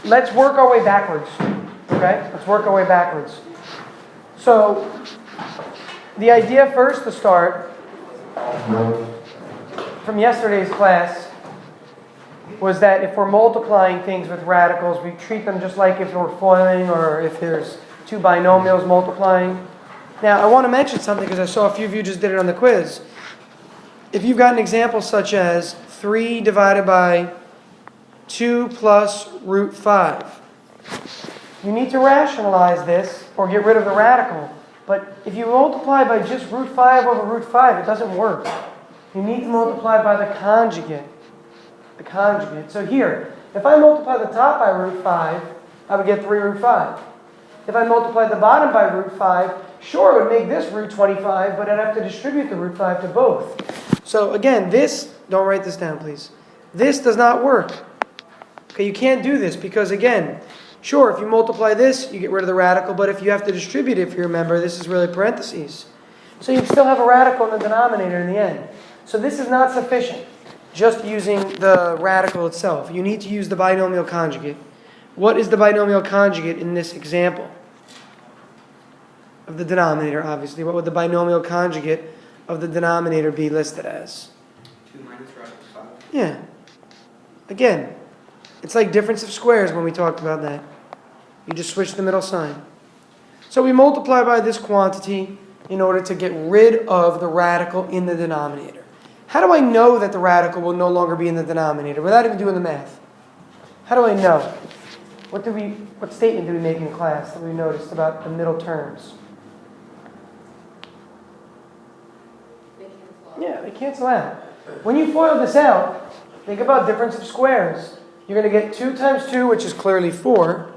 let's work our way backwards. Okay? Let's work our way backwards. So, the idea first to start from yesterday's class was that if we're multiplying things with radicals, we treat them just like if we're foiling or if there's two binomials multiplying. Now, I want to mention something because I saw a few of you just did it on the quiz. If you've got an example such as 3 divided by 2 plus root 5, you need to rationalize this or get rid of the radical. But if you multiply by just root 5 over root 5, it doesn't work. You need to multiply by the conjugate. The conjugate. So here, if I multiply the top by root 5, I would get 3 root 5. If I multiply the bottom by root 5, sure, it would make this root 25, but I'd have to distribute the root 5 to both. So again, this, don't write this down, please. This does not work. Okay, you can't do this because again, sure, if you multiply this, you get rid of the radical, but if you have to distribute it, if you remember, this is really parentheses. So you still have a radical in the denominator in the end. So this is not sufficient, just using the radical itself. You need to use the binomial conjugate. What is the binomial conjugate in this example? Of the denominator, obviously. What would the binomial conjugate of the denominator be listed as? 2 minus radical 5. Yeah. Again, it's like difference of squares when we talked about that. You just switch the middle sign. So we multiply by this quantity in order to get rid of the radical in the denominator. How do I know that the radical will no longer be in the denominator without even doing the math? How do I know? What statement did we make in class that we noticed about the middle terms? Yeah, they cancel out. When you FOIL this out, think about difference of squares. You're going to get 2 times 2, which is clearly 4.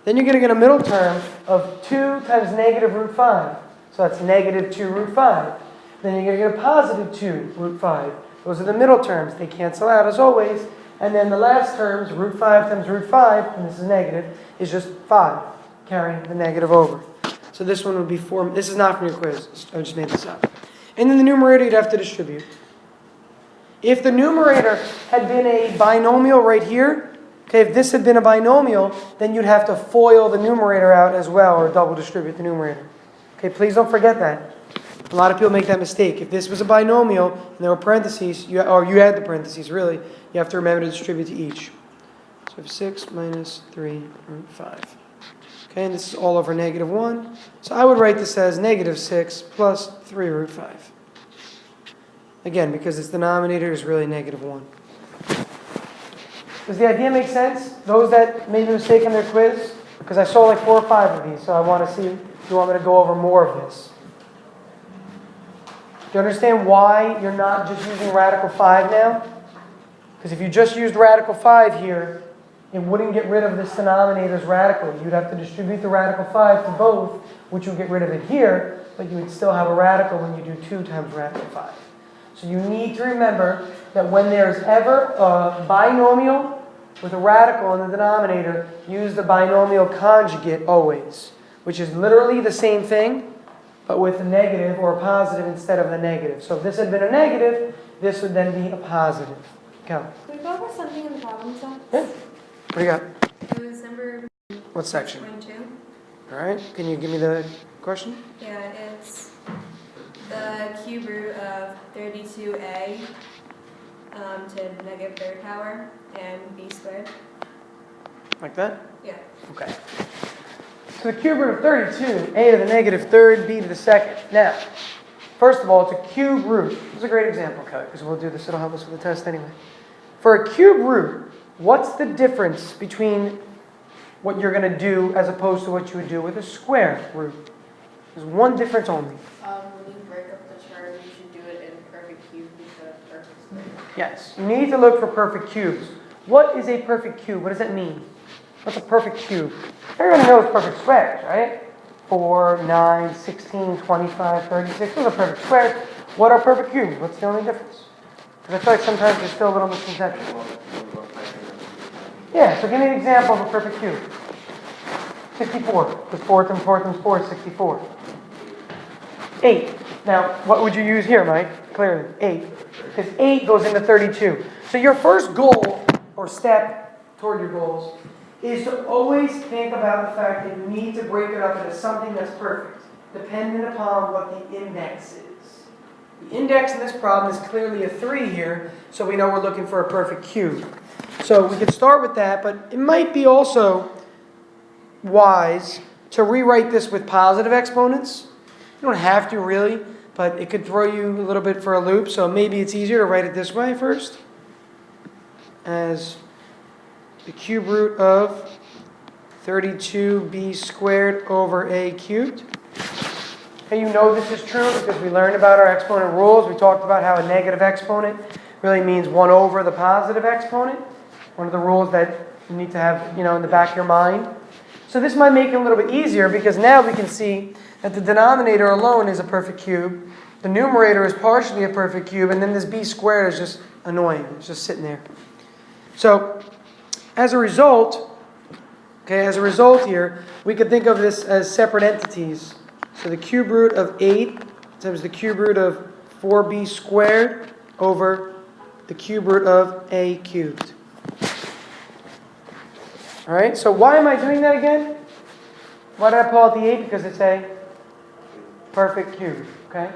Then you're going to get a middle term of 2 times negative root 5. So that's negative 2 root 5. Then you're going to get a positive 2 root 5. Those are the middle terms. They cancel out as always. And then the last terms, root 5 times root 5, and this is negative, is just 5, carrying the negative over. So this one would be 4. This is not from your quiz. I just made this up. And then the numerator you'd have to distribute. If the numerator had been a binomial right here, okay, if this had been a binomial, then you'd have to FOIL the numerator out as well, or double distribute the numerator. Okay, please don't forget that. A lot of people make that mistake. If this was a binomial and there were parentheses, you had the parentheses, really, you have to remember to distribute to each. So we have 6 minus 3 root 5. Okay, and this is all over negative 1. So I would write this as negative 6 plus 3 root 5. Again, because its denominator is really negative 1. Does the idea make sense? Those that made the mistake in their quiz? Because I saw like 4 or 5 of these, so I want to see if you want me to go over more of this. Do you understand why you're not just using radical 5 now? Because if you just used radical 5 here, it wouldn't get rid of this denominator's radical. You'd have to distribute the radical 5 to both, which would get rid of it here, but you would still have a radical when you do 2 times radical 5. So you need to remember that when there's ever a binomial with a radical in the denominator, use the binomial conjugate always, which is literally the same thing, but with a negative or a positive instead of the negative. So if this had been a negative, this would then be a positive. Go. Can we go over something in the problem set? Yeah. What do you got? It was number What section? 22. All right. Can you give me the question? Yeah, it's the cube root of 32a to negative third power and b squared. Like that? Yeah. Okay. So the cube root of 32, a to the negative third, b to the second. Now, first of all, it's a cube root. This is a great example, Kelly, because we'll do this. It'll help us with the test anyway. For a cube root, what's the difference between what you're going to do as opposed to what you would do with a square root? There's one difference only. When you break up the term, you should do it in perfect cube instead of perfect square. Yes, you need to look for perfect cubes. What is a perfect cube? What does that mean? What's a perfect cube? Everyone knows perfect squares, right? 4, 9, 16, 25, 36. Those are perfect squares. What are perfect cubes? What's the only difference? Because I feel like sometimes there's still a little misconception. Yeah, so give me an example of a perfect cube. 64. Because 4 times 4 times 4 is 64. 8. Now, what would you use here, Mike? Clearly, 8. Because 8 goes into 32. So your first goal, or step toward your goals, is to always think about the fact that you need to break it up into something that's perfect, dependent upon what the index is. The index in this problem is clearly a 3 here, so we know we're looking for a perfect cube. So we could start with that, but it might be also wise to rewrite this with positive exponents. You don't have to really, but it could throw you a little bit for a loop, so maybe it's easier to write it this way first, as the cube root of 32b squared over a cubed. Okay, you know this is true because we learned about our exponent rules. We talked about how a negative exponent really means 1 over the positive exponent. One of the rules that you need to have, in the back of your mind. So this might make it a little bit easier because now we can see that the denominator alone is a perfect cube. The numerator is partially a perfect cube, and then this b squared is just annoying. It's just sitting there. So as a result here, we could think of this as separate entities. So the cube root of 8 times the cube root of 4b squared over the cube root of a cubed. All right, so why am I doing that again? Why did I pull out the 8? Because it's a perfect cube, okay?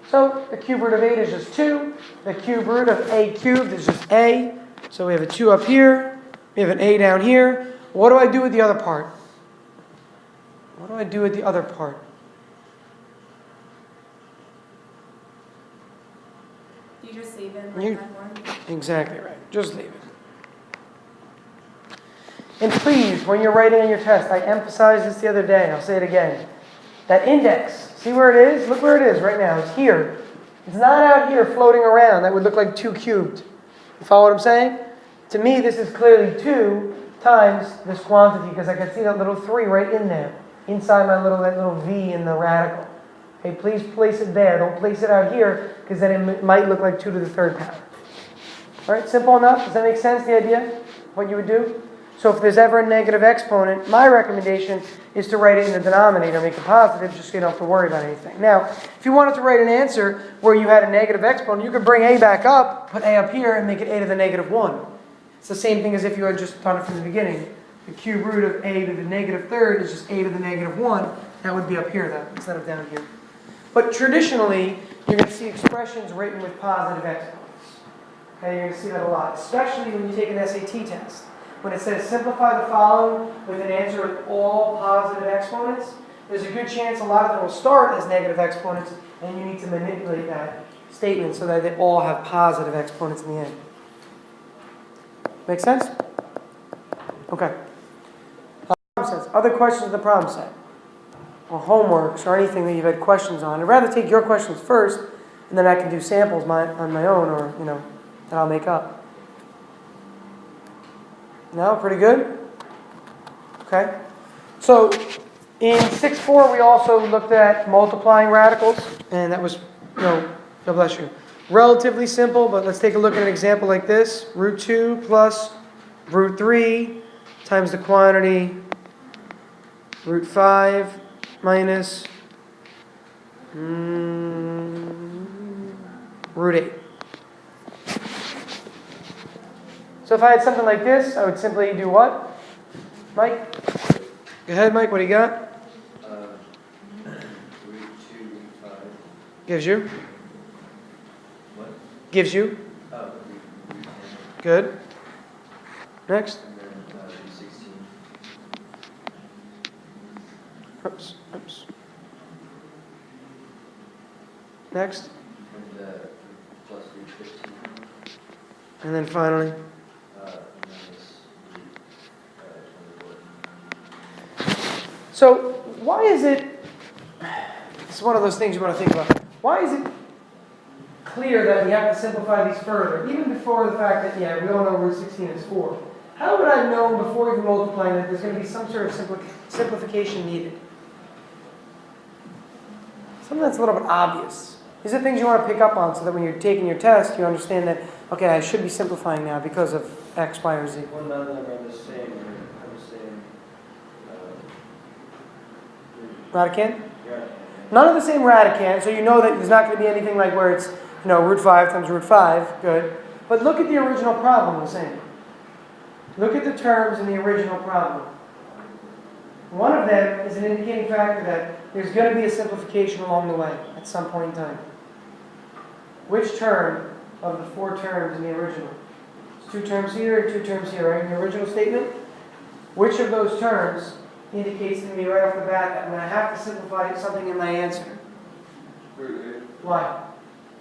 So the cube root of 8 is just 2. The cube root of a cubed is just a. So we have a 2 up here. We have an a down here. What do I do with the other part? What do I do with the other part? You just leave it You- like that one. Exactly right. Just leave it. And please, when you're writing on your test, I emphasized this the other day, I'll say it again. That index, see where it is? Look where it is right now. It's here. It's not out here floating around. That would look like 2 cubed. You follow what I'm saying? To me, this is clearly 2 times this quantity because I can see that little 3 right in there, inside that little v in the radical. Okay, please place it there. Don't place it out here because then it might look like 2 to the 3rd power. All right, simple enough? Does that make sense, the idea? What you would do? So if there's ever a negative exponent, my recommendation is to write it in the denominator, make it positive, just so you don't have to worry about anything. Now, if you wanted to write an answer where you had a negative exponent, you could bring a back up, put a up here, and make it a to the negative 1. It's the same thing as if you had just done it from the beginning. The cube root of a to the negative 3rd is just a to the negative 1. That would be up here, though, instead of down here. But traditionally, you're going to see expressions written with positive exponents. Okay, you're going to see that a lot, especially when you take an SAT test. When it says simplify the following with an answer with all positive exponents, there's a good chance a lot of them will start as negative exponents, and you need to manipulate that statement so that they all have positive exponents in the end. Make sense? Okay. Problem sets. Other questions in the problem set? Or homeworks or anything that you've had questions on. I'd rather take your questions first, and then I can do samples on my own or, that I'll make up. No? Pretty good? Okay. So in 6.4 we also looked at multiplying radicals, and that was, God bless you, relatively simple, but let's take a look at an example like this. Root 2 plus root 3 times the quantity root 5 minus root 8. So if I had something like this, I would simply do what? Mike? Go ahead, Mike. What do you got? Root 2, root 5. Gives you? What? Gives you? Oh, root 10. Good. Next. And then root 16. Oops. Next. And plus root 15. And then finally. Minus root 24. So why is it, it's one of those things you want to think about. Why is it clear that we have to simplify these further, even before the fact that, we all know root 16 is 4? How would I have known before even multiplying that there's going to be some sort of simplification needed? Something that's a little bit obvious. These are things you want to pick up on so that when you're taking your test, you understand that, okay, I should be simplifying now because of X, Y, or Z. Well, none of them are the same. Radicand? Yeah. None of the same radicand, so you know that there's not going to be anything like where it's, root 5 times root 5. Good. But look at the original problem I'm saying. Look at the terms in the original problem. One of them is an indicating factor that there's going to be a simplification along the way at some point in time. Which term of the 4 terms in the original? It's 2 terms here and 2 terms here, right? In the original statement, which of those terms indicates to me right off the bat that I'm going to have to simplify something in my answer? Root 8, Why?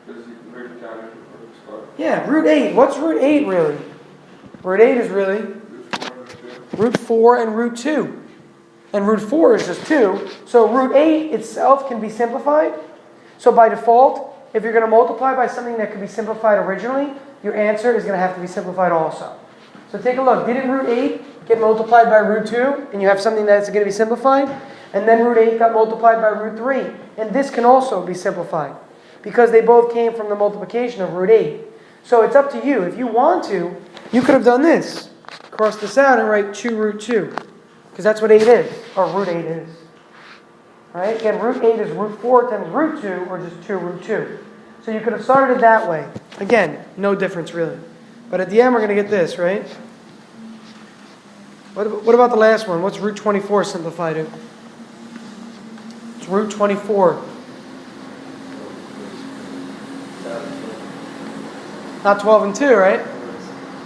because you can break it down into perfect square. Yeah, root 8. What's root 8 really? Root 8 is really Root 4 and root 2. root 4 and root 2. And root 4 is just 2. So root 8 itself can be simplified. So by default, if you're going to multiply by something that could be simplified originally, your answer is going to have to be simplified also. So take a look. Didn't root 8 get multiplied by root 2? And you have something that's going to be simplified? And then root 8 got multiplied by root 3. And this can also be simplified because they both came from the multiplication of root 8. So it's up to you. If you want to, you could have done this. Cross this out and write 2 root 2. Because that's what 8 is, or root 8 is. Right? Again, root 8 is root 4 times root 2, or just 2 root 2. So you could have started it that way. Again, no difference really. But at the end, we're going to get this, right? What about the last one? What's root 24 simplified to? It's root 24. Not 12 and 2, right?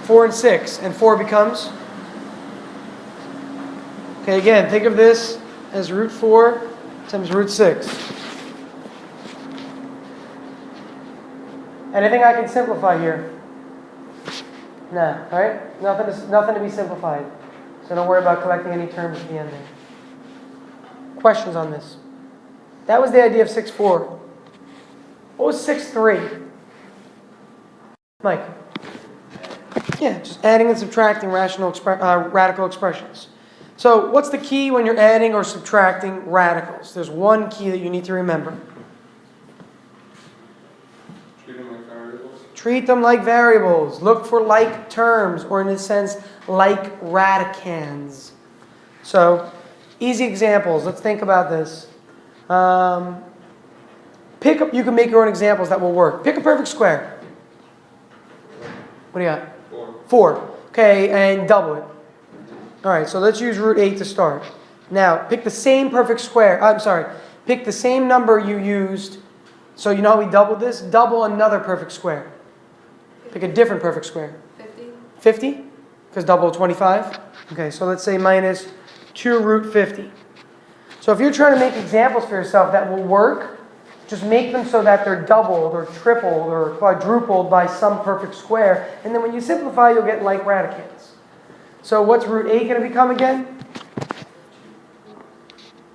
4 and 6. And 4 becomes? Okay, again, think of this as root 4 times root 6. Anything I can simplify here? Nah, right? Nothing to be simplified. So don't worry about collecting any terms at the end there. Questions on this? That was the idea of 6-4. What was 6-3? Mike? Yeah, just adding and subtracting radical expressions. So what's the key when you're adding or subtracting radicals? There's one key that you need to remember. Treat them like variables. Treat them like variables. Look for like terms, or in a sense, like radicands. So, easy examples. Let's think about this. You can make your own examples that will work. Pick a perfect square. What do you got? 4. 4. Okay, and double it. All right, so let's use root 8 to start. Now, pick the same perfect square. Pick the same number you used. So you know how we doubled this? Double another perfect square. Pick a different perfect square. 50. 50? Because double 25? Okay, so let's say minus 2 root 50. So if you're trying to make examples for yourself that will work, just make them so that they're doubled or tripled or quadrupled by some perfect square. And then when you simplify, you'll get like radicands. So what's root 8 going to become again?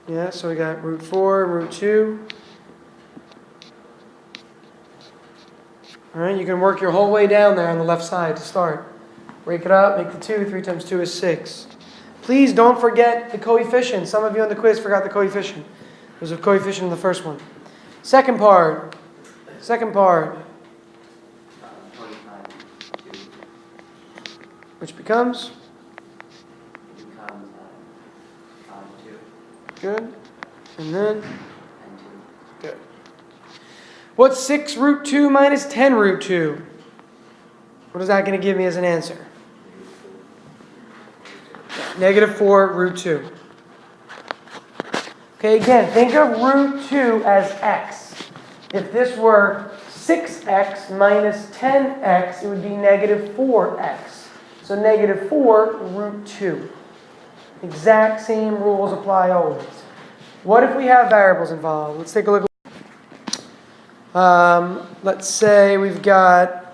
Yeah, so we got root 4, root 2. All right, you can work your whole way down there on the left side to start. Break it up, make the 2. 3 times 2 is 6. Please don't forget the coefficient. Some of you on the quiz forgot the coefficient. There's a coefficient in the first one. Second part. 25, 2. Which becomes? Becomes 2 Good. And then? and 2. Good. What's 6 root 2 minus 10 root 2? What is that going to give me as an answer? Negative 4 root 2. Okay, again, think of root 2 as x. If this were 6x minus 10x, it would be negative 4x. So negative 4 root 2. Exact same rules apply always. What if we have variables involved? Let's take a look. Let's say we've got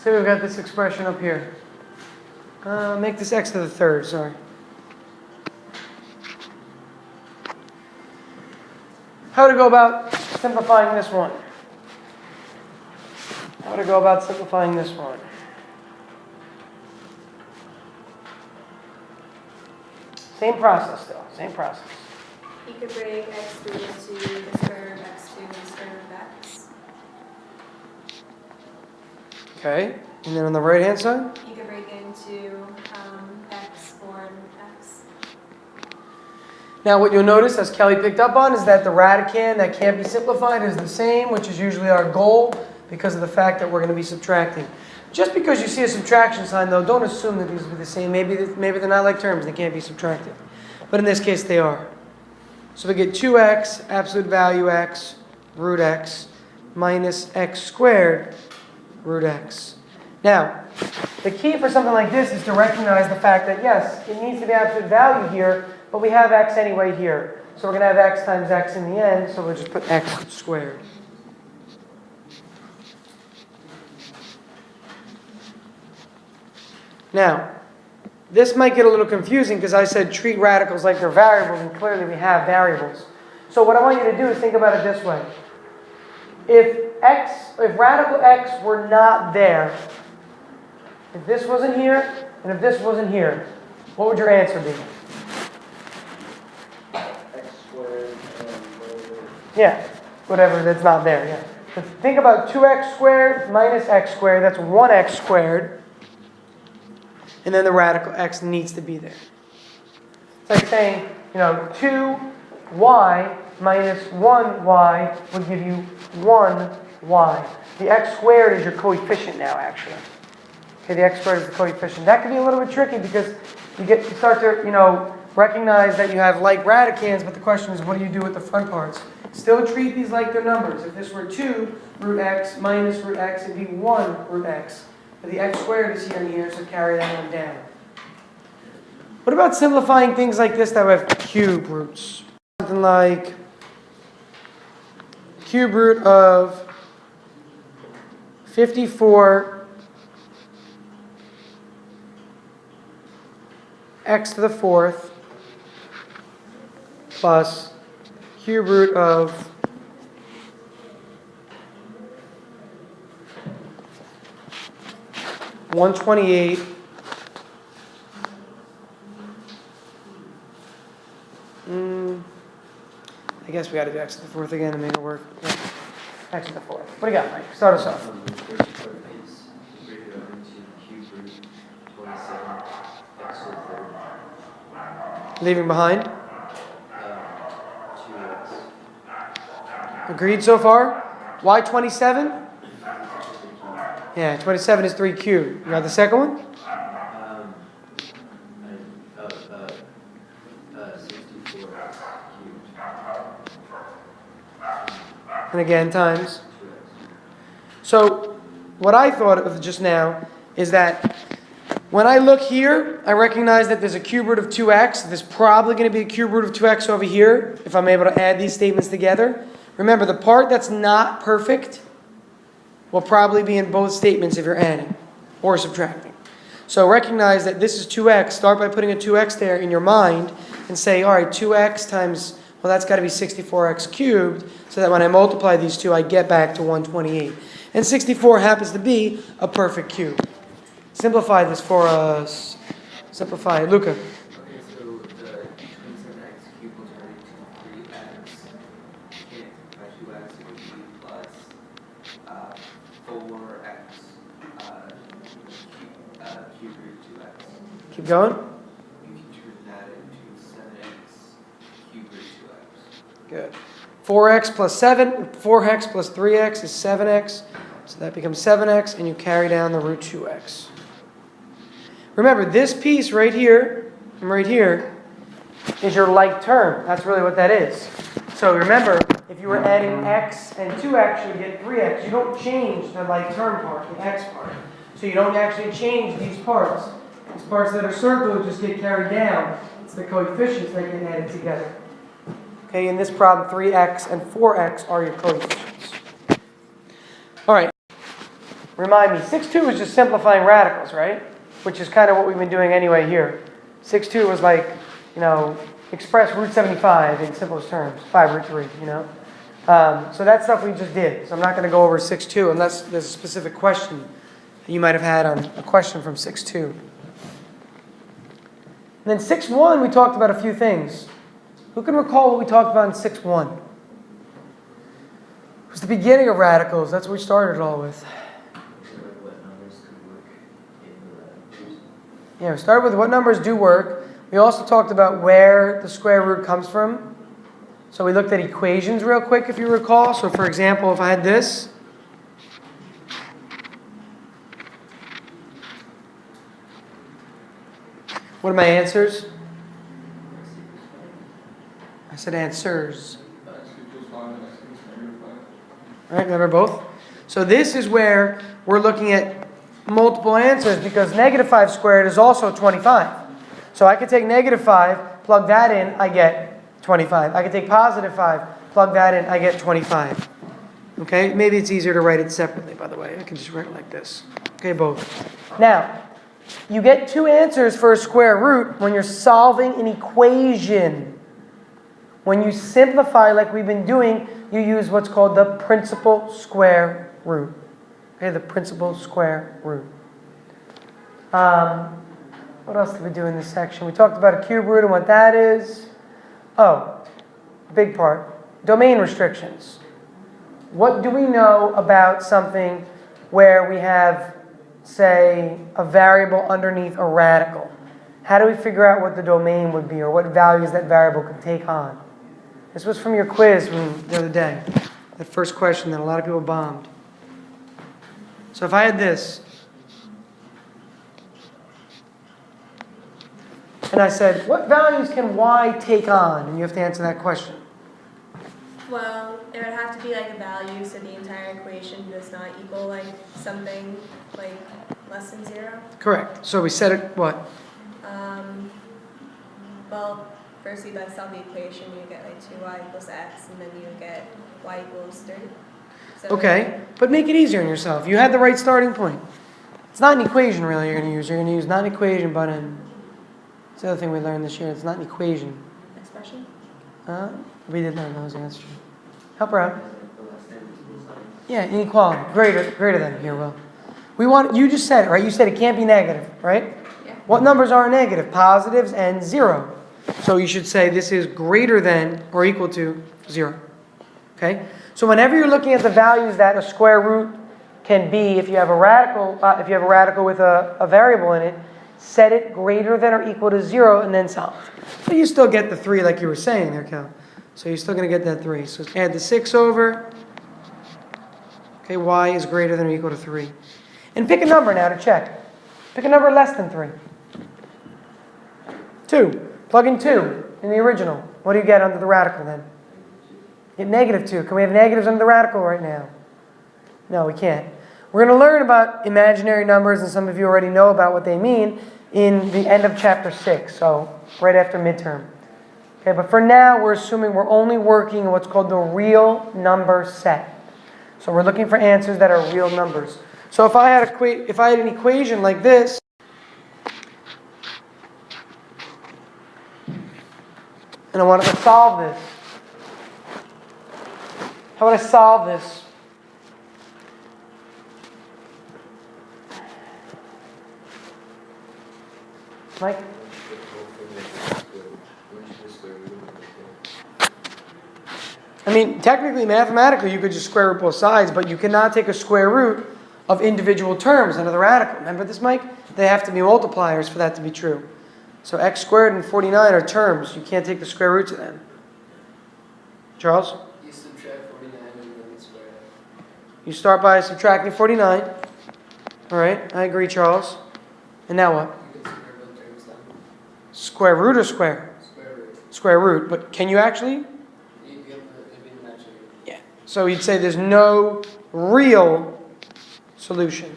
we've got this expression up here. Make this x to the third, sorry. How to go about simplifying this one? Same process though, same process. You could break x3 into the square of x2 and the square of x. Okay, And then on the right-hand side? You could break into x or x. Now what you'll notice, as Kelly picked up on, is that the radicand that can't be simplified is the same, which is usually our goal because of the fact that we're going to be subtracting. Just because you see a subtraction sign, though, don't assume that these will be the same. Maybe they're not like terms. They can't be subtracted. But in this case, they are. So we get 2x, absolute value x, root x, minus x squared, root x. Now, the key for something like this is to recognize the fact that, yes, it needs to be absolute value here, but we have x anyway here. So we're going to have x times x in the end, so we'll just put x squared. Now, this might get a little confusing because I said treat radicals like they're variables, and clearly we have variables. So what I want you to do is think about it this way. If radical x were not there, if this wasn't here, and if this wasn't here, what would your answer be? X squared and whatever. Yeah, whatever that's not there, yeah. But think about 2x squared minus x squared, that's 1x squared. And then the radical x needs to be there. It's like saying, 2y minus 1y would give you 1y. The x squared is your coefficient now, actually. Okay, the x squared is the coefficient. That can be a little bit tricky because you start to, recognize that you have like radicands, but the question is, what do you do with the front parts? Still treat these like they're numbers. If this were 2 root x minus root x, it'd be 1 root x. But the x squared is here and here, so carry that one down. What about simplifying things like this that have cube roots? Something like cube root of 54 x to the fourth plus cube root of 128 I guess we got to do x to the fourth again to make it work. Yeah. X to the fourth. What do you got, Mike? Start us off. Leaving behind? 2x. Agreed so far? Why 27? Yeah, 27 is 3 cubed. You got the second one? 64x cubed. And again, times. So, what I thought of just now is that when I look here, I recognize that there's a cube root of 2x. There's probably going to be a cube root of 2x over here if I'm able to add these statements together. Remember, the part that's not perfect will probably be in both statements if you're adding or subtracting. So recognize that this is 2x. Start by putting a 2x there in your mind and say, all right, 2x times, well, that's got to be 64x cubed, so that when I multiply these two, I get back to 128. And 64 happens to be a perfect cube. Simplify this for us. Simplify it. Luca. Okay, so the 27x cubed will turn into 3x. And by 2x it would be plus 4x cube root 2x. Keep going. You can turn that into 7x cube root 2x. Good. 4x plus 7, 4x plus 3x is 7x. So that becomes 7x, and you carry down the root 2x. Remember, this piece right here and right here is your like term. That's really what that is. So remember, if you were adding x and 2x, you would get 3x. You don't change the like term part, the x part. So you don't actually change these parts. These parts that are circled just get carried down. It's the coefficients that get added together. Okay, in this problem, 3x and 4x are your coefficients. All right. Remind me, 6-2 is just simplifying radicals, right? Which is kind of what we've been doing anyway here. 6-2 was like, express root 75 in simplest terms, 5 root 3, So that stuff we just did. So I'm not going to go over 6-2 unless there's a specific question that you might have had on a question from 6-2. And then 6-1, we talked about a few things. Who can recall what we talked about in 6-1? It was the beginning of radicals. That's what we started it all with. So like what numbers could work Yeah, we started with what numbers do work. We also talked about where the square root comes from. So we looked at equations real quick, if you recall. So for example, if I had this, what are my answers? I said answers. X equals 5 and X equals negative 5. All right, remember both? So this is where we're looking at multiple answers because negative 5 squared is also 25. So I could take negative 5, plug that in, I get 25. I could take positive 5, plug that in, I get 25. Okay, maybe it's easier to write it separately, by the way. I can just write it like this. Okay, both. Now, you get two answers for a square root when you're solving an equation. When you simplify like we've been doing, you use what's called the principal square root. Okay, the principal square root. What else did we do in this section? We talked about a cube root and what that is. Oh, big part. Domain restrictions. What do we know about something where we have, say, a variable underneath a radical? How do we figure out what the domain would be or what values that variable could take on? This was from your quiz from the other day. That first question that a lot of people bombed. So if I had this, and I said, what values can y take on? And you have to answer that question. Well, it would have to be like a value, so the entire equation does not equal like something like less than 0. Correct. So we said it, what? Well, firstly, by solve the equation, you get like 2y equals x, and then you get y equals 30. So Okay, but make it easier on yourself. You had the right starting point. It's not an equation really you're going to use. You're going to use not an equation, but it's the other thing we learned this year. It's not an equation. expression. We did learn those, yeah, that's true. Help her out. Yeah, inequality. Greater than here, Will. You just said it, right? You said it can't be negative, right? Yeah. What numbers are negative? Positives and 0. So you should say this is greater than or equal to 0. Okay? So whenever you're looking at the values that a square root can be, if you have a radical with a variable in it, set it greater than or equal to 0 and then solve. So you still get the 3 like you were saying there, Cal. So you're still going to get that 3. So add the 6 over. Okay, y is greater than or equal to 3. And pick a number now to check. Pick a number less than 3. 2. Plug in 2 in the original. What do you get under the radical then? You get negative 2. Can we have negatives under the radical right now? No, we can't. We're going to learn about imaginary numbers, and some of you already know about what they mean, in the end of chapter 6, so right after midterm. Okay, but for now, we're assuming we're only working in what's called the real number set. So we're looking for answers that are real numbers. So if I had an equation like this, and I wanted to solve this, how would I solve this? Mike? I mean, technically, mathematically, you could just square root both sides, but you cannot take a square root of individual terms under the radical. Remember this, Mike? They have to be multipliers for that to be true. So x squared and 49 are terms. You can't take the square roots of them. Charles? You subtract 49 and then square it. You start by subtracting 49. All right, I agree, Charles. And now what? You can square both terms down. Square root or square? Square root. Square root. But can you actually? You get it'd be the natural. Yeah. So you'd say there's no real solution.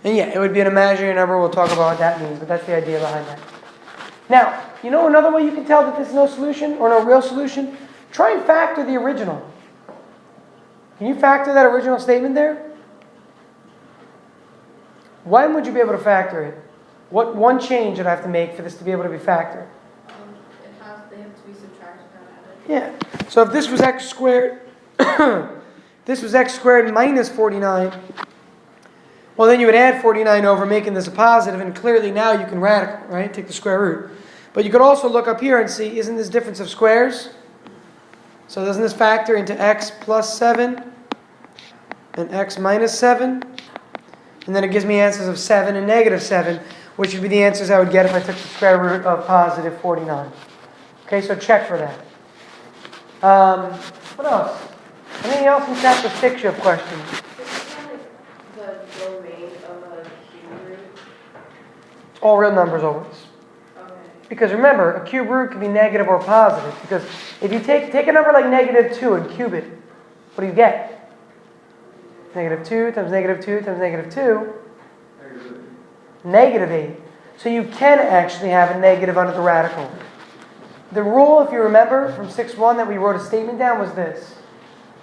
And yeah, it would be an imaginary number. We'll talk about what that means, but that's the idea behind that. Now, you know another way you can tell that there's no solution or no real solution? Try and factor the original. Can you factor that original statement there? When would you be able to factor it? What one change would I have to make for this to be able to be factored? They have to be subtracted, not added. Yeah. So if this was x squared, this was x squared minus 49, well then you would add 49 over, making this a positive, and clearly now you can radical, right? Take the square root. But you could also look up here and see, isn't this difference of squares? So doesn't this factor into x plus 7 and x minus 7? And then it gives me answers of 7 and negative 7. which would be the answers I would get if I took the square root of positive 49. Okay, so check for that. What else? Anything else in chapter 6 you have questions? The domain of a cube root. All real numbers always. Okay. Because remember, a cube root can be negative or positive. Because if you take a number like negative 2 and cube it, what do you get? Negative 2 times negative 2 times negative 2. Negative 8. So you can actually have a negative under the radical. The rule, if you remember from 6.1 that we wrote a statement down, was this.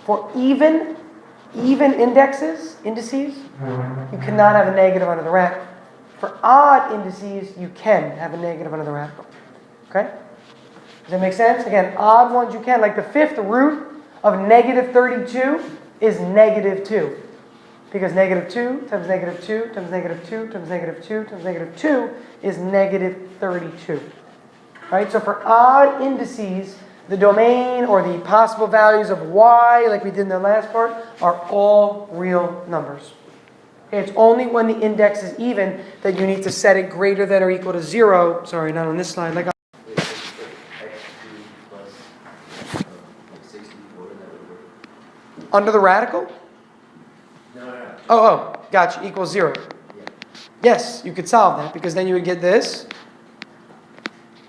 For even indices, you cannot have a negative under the radical. For odd indices, you can have a negative under the radical. Okay? Does that make sense? Again, odd ones you can. Like the fifth root of negative 32 is negative 2. Because negative 2 times negative 2 times negative 2 times negative 2 times negative 2 is negative 32. Right? So for odd indices, the domain or the possible values of y, like we did in the last part, are all real numbers. Okay, it's only when the index is even that you need to set it greater than or equal to 0. Sorry, not on this slide. Like Wait, so it's like x3 plus like 64, that would work? under the radical? No. Oh, gotcha. Equals 0. Yeah. Yes, you could solve that because then you would get this.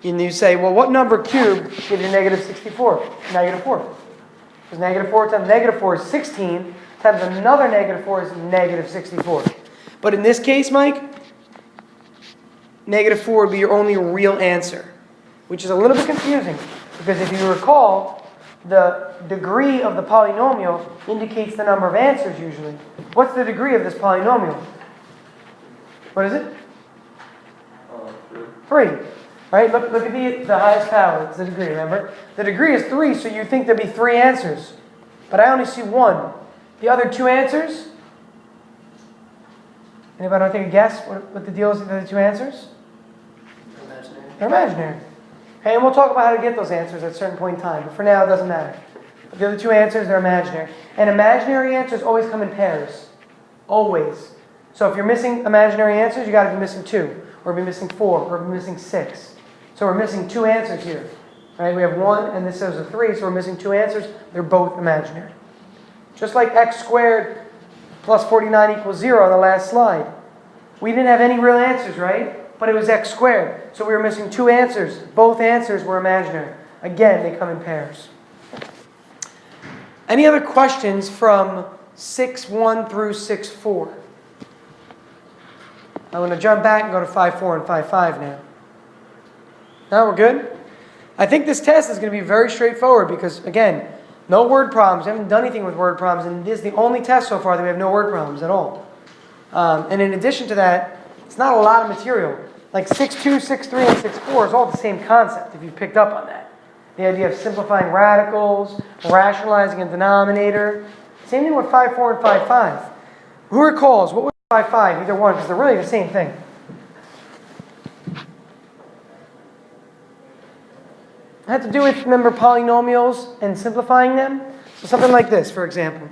And you say, well, what number cubed gives you negative 64? Negative 4. Because negative 4 times negative 4 is 16, times another negative 4 is negative 64. But in this case, Mike, negative 4 would be your only real answer, which is a little bit confusing. Because if you recall, the degree of the polynomial indicates the number of answers usually. What's the degree of this polynomial? What is it? 3. Right? Look at the highest power. It's the degree, remember? The degree is 3, so you think there'd be 3 answers. But I only see 1. The other 2 answers? Anybody want to take a guess what the deal is with the other 2 answers? Imaginary. They're imaginary. Okay, and we'll talk about how to get those answers at a certain point in time. But for now, it doesn't matter. But the other 2 answers, they're imaginary. And imaginary answers always come in pairs. Always. So if you're missing imaginary answers, you got to be missing 2. Or be missing 4. Or be missing 6. So we're missing 2 answers here. Right? We have 1 and this is a 3, so we're missing 2 answers. They're both imaginary. Just like x squared plus 49 equals 0 on the last slide. We didn't have any real answers, right? But it was x squared. So we were missing 2 answers. Both answers were imaginary. Again, they come in pairs. Any other questions from 6.1 through 6.4? I'm going to jump back and go to 5.4 and 5.5 now. Now we're good? I think this test is going to be very straightforward because, again, no word problems. We haven't done anything with word problems, and this is the only test so far that we have no word problems at all. And in addition to that, it's not a lot of material. Like 6.2, 6.3, and 6.4 is all the same concept, if you picked up on that. The idea of simplifying radicals, rationalizing a denominator. Same thing with 5.4 and 5.5. Who recalls, what was 5.5? Either one, because they're really the same thing. It had to do with, remember, polynomials and simplifying them. So something like this, for example.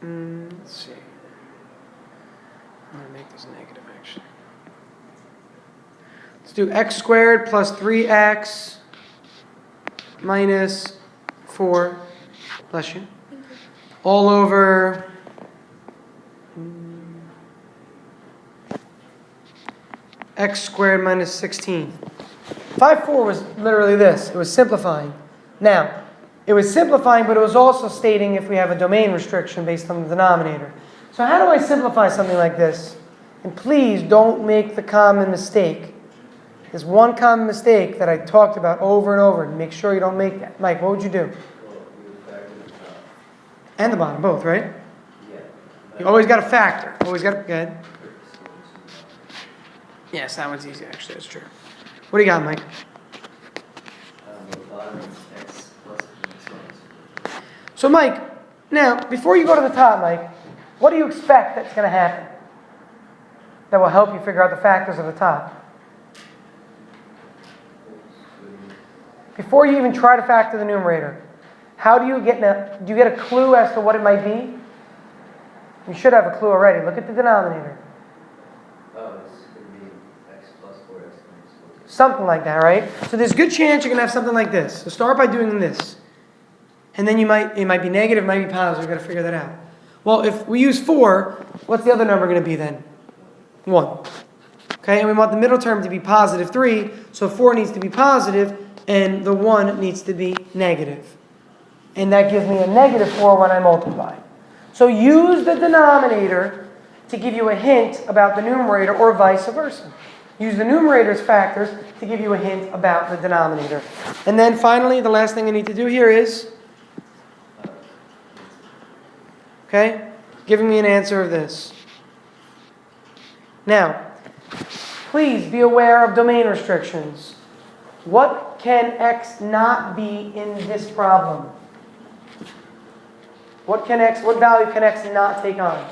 Let's see. I'm going to make this negative, actually. Let's do x squared plus 3x minus 4, bless you, all over x squared minus 16. 5.4 was literally this. It was simplifying. Now, it was simplifying, but it was also stating if we have a domain restriction based on the denominator. So how do I simplify something like this? And please don't make the common mistake. There's one common mistake that I talked about over and over, and make sure you don't make that. Mike, what would you do? Well, we would factor the top. And the bottom, both, right? Yeah. You always got to factor. Always got to, go ahead. Yes, that one's easy, actually. That's true. What do you got, Mike? The bottom is x plus x minus. So, Mike, now, before you go to the top, Mike, what do you expect that's going to happen that will help you figure out the factors of the top? Before you even try to factor the numerator, How do you get do you get a clue as to what it might be? You should have a clue already. Look at the denominator. Oh, it's gonna be x plus 4x minus 4. Something like that, right? So there's a good chance you're going to have something like this. So start by doing this. And then it might be negative, it might be positive. We've got to figure that out. Well, if we use 4, what's the other number going to be then? 1. Okay, and we want the middle term to be positive 3. So 4 needs to be positive, and the 1 needs to be negative. And that gives me a negative 4 when I multiply. So use the denominator to give you a hint about the numerator, or vice versa. Use the numerator's factors to give you a hint about the denominator. And then finally, the last thing I need to do here is, okay, giving me an answer of this. Now, please be aware of domain restrictions. What can x not be in this problem? What value can x not take on?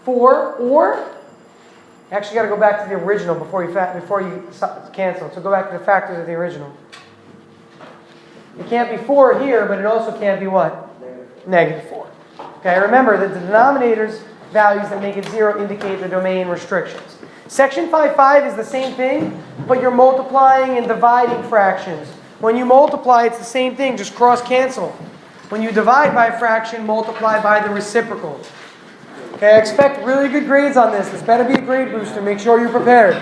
4, or actually got to go back to the original before you cancel. So go back to the factors of the original. It can't be 4 here, but it also can't be what? Negative 4. Okay, remember that the denominator's values that make it 0 indicate the domain restrictions. Section 5.5 is the same thing, but you're multiplying and dividing fractions. When you multiply, it's the same thing, just cross-cancel. When you divide by a fraction, multiply by the reciprocal. Okay, I expect really good grades on this. This better be a grade booster. Make sure you're prepared.